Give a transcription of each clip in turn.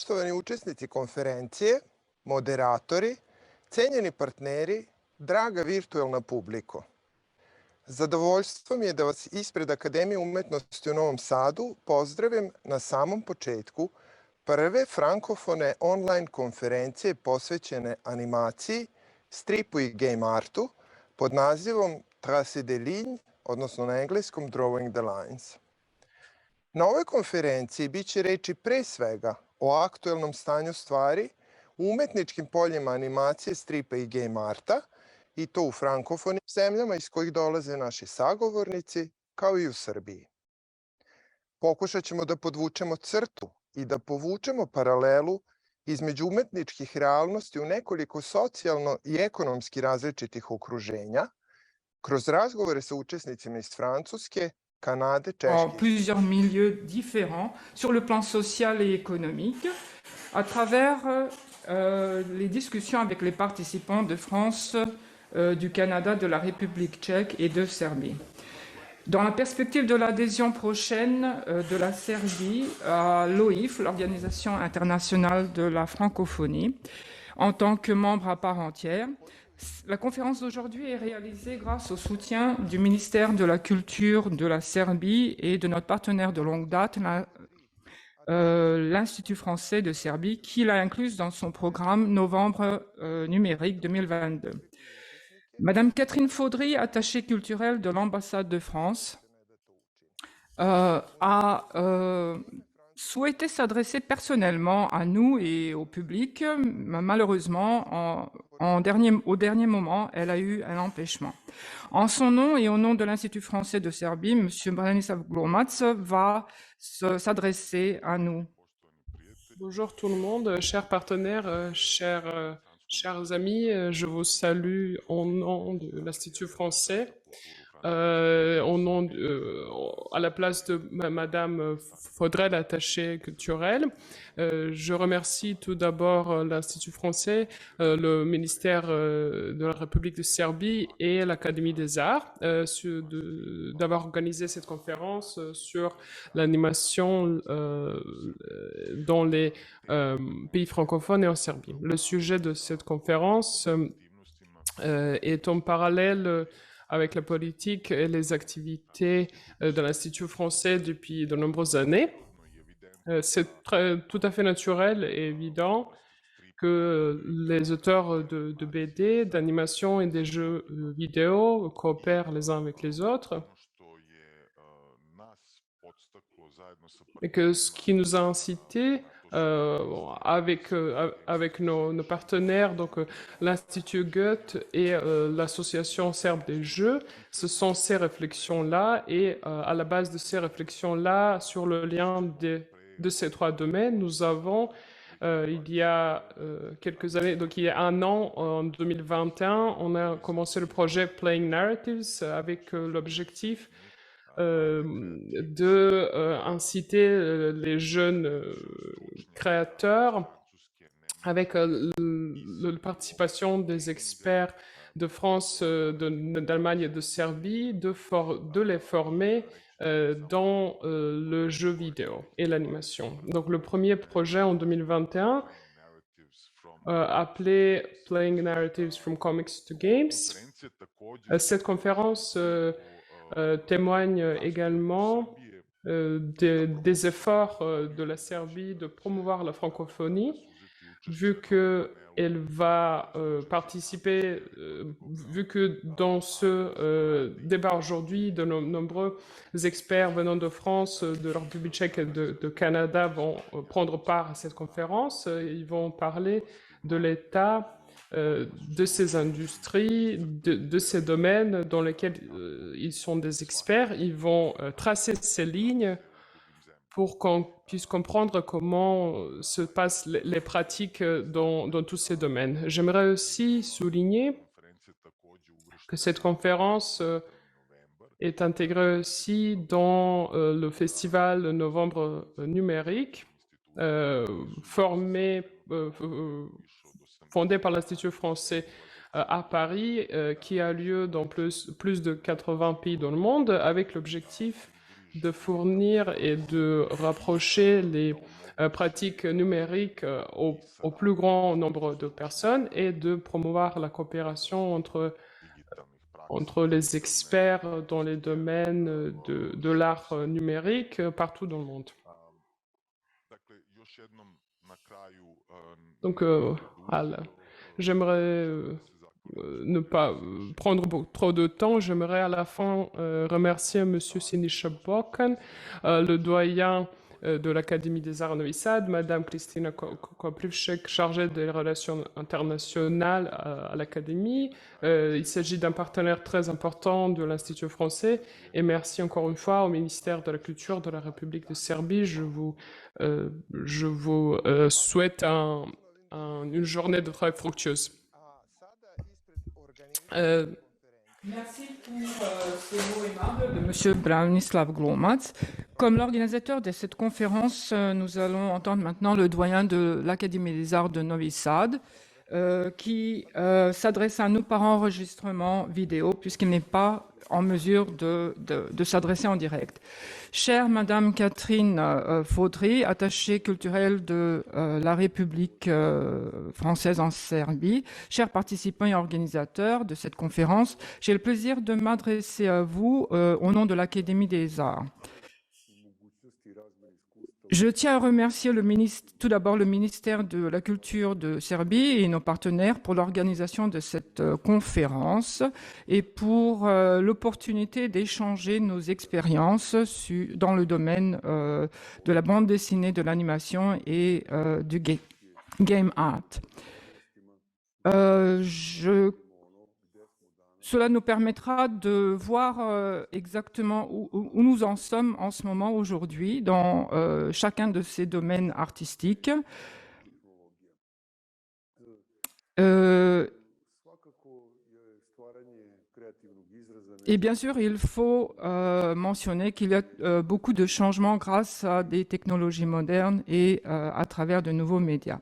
Poštovani učesnici konferencije, moderatori, cenjeni partneri, draga virtualna publiko. Zadovoljstvo mi je da vas ispred Akademije umetnosti u Novom Sadu pozdravim na samom početku prve frankofone online konferencije posvećene animaciji, stripu i game artu pod nazivom Trace des lignes, odnosno na engleskom Drawing the Lines. Na ovoj konferenciji bit će reči pre svega o aktuelnom stanju stvari u umetničkim poljima animacije, stripa i game arta, i to u frankofonim zemljama iz kojih dolaze naši sagovornici, kao i u Srbiji. Pokušat ćemo da podvučemo crtu i da povučemo paralelu između umetničkih realnosti u nekoliko socijalno i ekonomski različitih okruženja, kroz razgovore sa učesnicima iz Francuske, Canada, en plusieurs milieux différents sur le plan social et économique à travers les discussions avec les participants de France, du Canada, de la République tchèque et de Serbie. Dans la perspective de l'adhésion prochaine de la Serbie à l'OIF, l'Organisation internationale de la francophonie, en tant que membre à part entière, la conférence d'aujourd'hui est réalisée grâce au soutien du ministère de la Culture de la Serbie et de notre partenaire de longue date, l'Institut français de Serbie, qui l'a incluse dans son programme Novembre numérique 2022. Madame Catherine Faudry, attachée culturelle de l'ambassade de France, a souhaité s'adresser personnellement à nous et au public. Malheureusement, au dernier moment, elle a eu un empêchement. En son nom et au nom de l'Institut français de Serbie, M. Branislav Glomac va s'adresser à nous. Bonjour tout le monde, chers partenaires, chers amis, je vous salue au nom de l'Institut français. À la place de Madame Faudray, l'attachée culturelle. Je remercie tout d'abord l'Institut français, le ministère de la République de Serbie et l'Académie des Arts d'avoir organisé cette conférence sur l'animation dans les pays francophones et en Serbie. Le sujet de cette conférence est en parallèle avec la politique et les activités de l'Institut français depuis de nombreuses années. C'est tout à fait naturel et évident que les auteurs de BD, d'animation et des jeux vidéo coopèrent les uns avec les autres. Et que ce qui nous a incités avec nos partenaires, donc l'Institut Goethe et l'Association serbe des jeux, ce sont ces réflexions-là et à la base de ces réflexions-là, sur le lien de ces trois domaines, nous avons il y a quelques années, donc il y a un an, en 2021, on a commencé le projet Playing Narratives avec l'objectif inciter les jeunes créateurs avec la participation des experts de France, d'Allemagne et de Serbie, de les former dans le jeu vidéo et l'animation. Donc le premier projet en 2021 appelé Playing Narratives from Comics to Games. Cette conférence témoigne également des efforts de la Serbie de promouvoir la francophonie, vu qu'elle va participer, vu que dans ce débat aujourd'hui, de nombreux experts venant de France, de la République tchèque et de Canada vont prendre part à cette conférence. Ils vont parler de l'état de ces industries, de ces domaines dans lesquels ils sont des experts. Ils vont tracer ces lignes pour qu'on puisse comprendre comment se passent les pratiques dans tous ces domaines. J'aimerais aussi souligner que cette conférence est intégrée aussi dans le festival Novembre numérique, fondé par l'Institut français à Paris, qui a lieu dans plus de 80 pays dans le monde, avec l'objectif de fournir et de rapprocher les pratiques numériques au plus grand nombre de personnes et de promouvoir la coopération entre les experts dans les domaines de l'art numérique partout dans le monde. Donc, voilà. J'aimerais ne pas prendre trop de temps. J'aimerais à la fin remercier M. Siniša Bokan, le doyen de l'Académie des Arts Novi Sad, Madame Kristina Koprivšek, chargée des relations internationales à l'Académie. Il s'agit d'un partenaire très important de l'Institut français. Et merci encore une fois au ministère de la Culture de la République de Serbie. Je vous souhaite une journée de travail fructueuse. Merci pour ces mots aimables de M. Branislav Glomac. Comme l'organisateur de cette conférence, nous allons entendre maintenant le doyen de l'Académie des Arts de Novi Sad, qui s'adresse à nous par enregistrement vidéo, puisqu'il n'est pas en mesure de s'adresser en direct. Chère Madame Catherine Faudry, attachée culturelle de la République française en Serbie, chers participants et organisateurs de cette conférence, j'ai le plaisir de m'adresser à vous au nom de l'Académie des Arts. Je tiens à remercier tout d'abord le ministère de la Culture de Serbie et nos partenaires pour l'organisation de cette conférence et pour l'opportunité d'échanger nos expériences dans le domaine de la bande dessinée, de l'animation et du game art. Cela nous permettra de voir exactement où nous en sommes en ce moment aujourd'hui dans chacun de ces domaines artistiques. Et bien sûr, il faut mentionner qu'il y a beaucoup de changements grâce à des technologies modernes et à travers de nouveaux médias.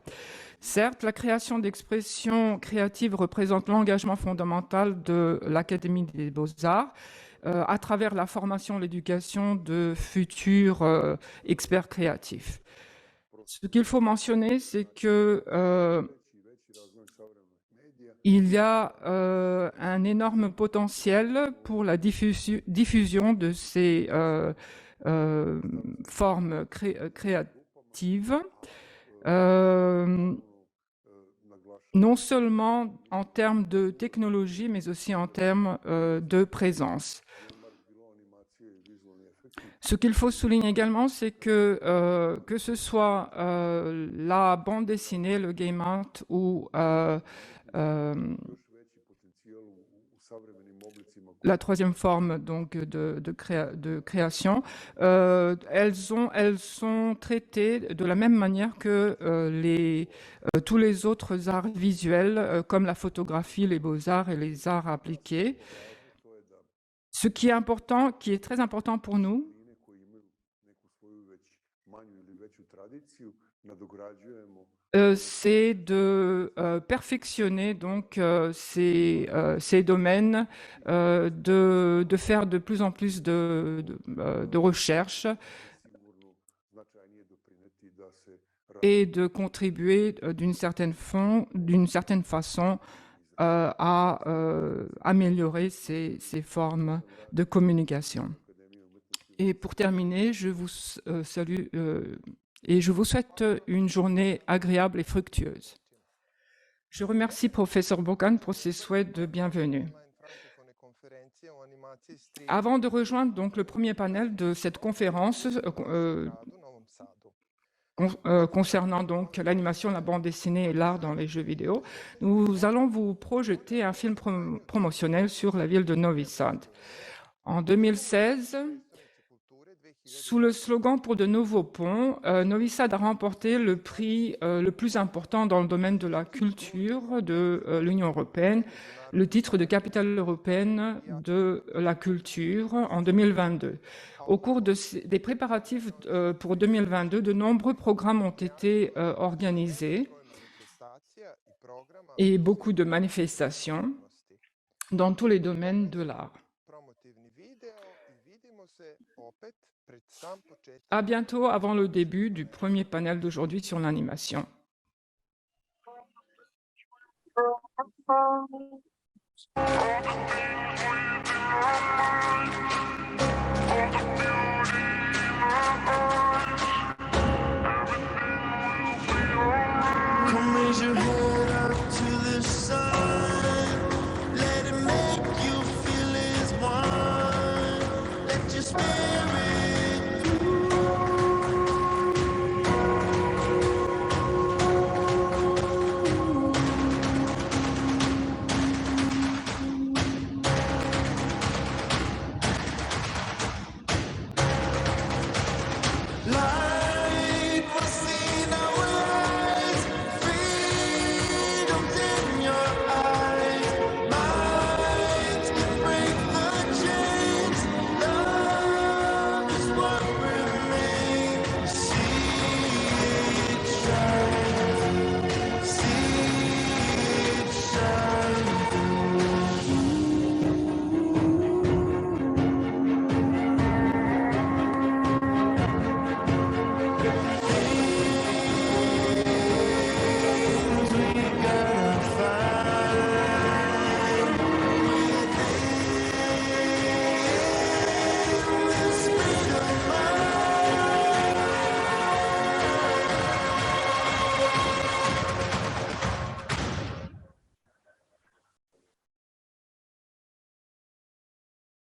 Certes, la création d'expressions créatives représente l'engagement fondamental de l'Académie des Beaux-Arts à travers la formation et l'éducation de futurs experts créatifs. Ce qu'il faut mentionner, c'est que il y a un énorme potentiel pour la diffusion de ces formes créatives. Non seulement en termes de technologie, mais aussi en termes de présence. Ce qu'il faut souligner également, c'est que ce soit la bande dessinée, le game art ou la troisième forme donc, de création, elles sont traitées de la même manière que tous les autres arts visuels, comme la photographie, les beaux-arts et les arts appliqués. Ce qui est important, qui est très important pour nous, c'est de perfectionner donc ces domaines, de faire de plus en plus de recherches et de contribuer d'une certaine façon à améliorer ces formes de communication. Et pour terminer, je vous salue et je vous souhaite une journée agréable et fructueuse. Je remercie professeur Bokan pour ses souhaits de bienvenue. Avant de rejoindre donc le premier panel de cette conférence concernant donc l'animation, la bande dessinée et l'art dans les jeux vidéo, nous allons vous projeter un film promotionnel sur la ville de Novi Sad. En 2016, sous le slogan « Pour de nouveaux ponts », Novi Sad a remporté le prix le plus important dans le domaine de la culture de l'Union européenne, le titre de capitale européenne de la culture en 2022. Au cours des préparatifs pour 2022, de nombreux programmes ont été organisés et beaucoup de manifestations dans tous les domaines de l'art. À bientôt avant le début du premier panel d'aujourd'hui sur l'animation.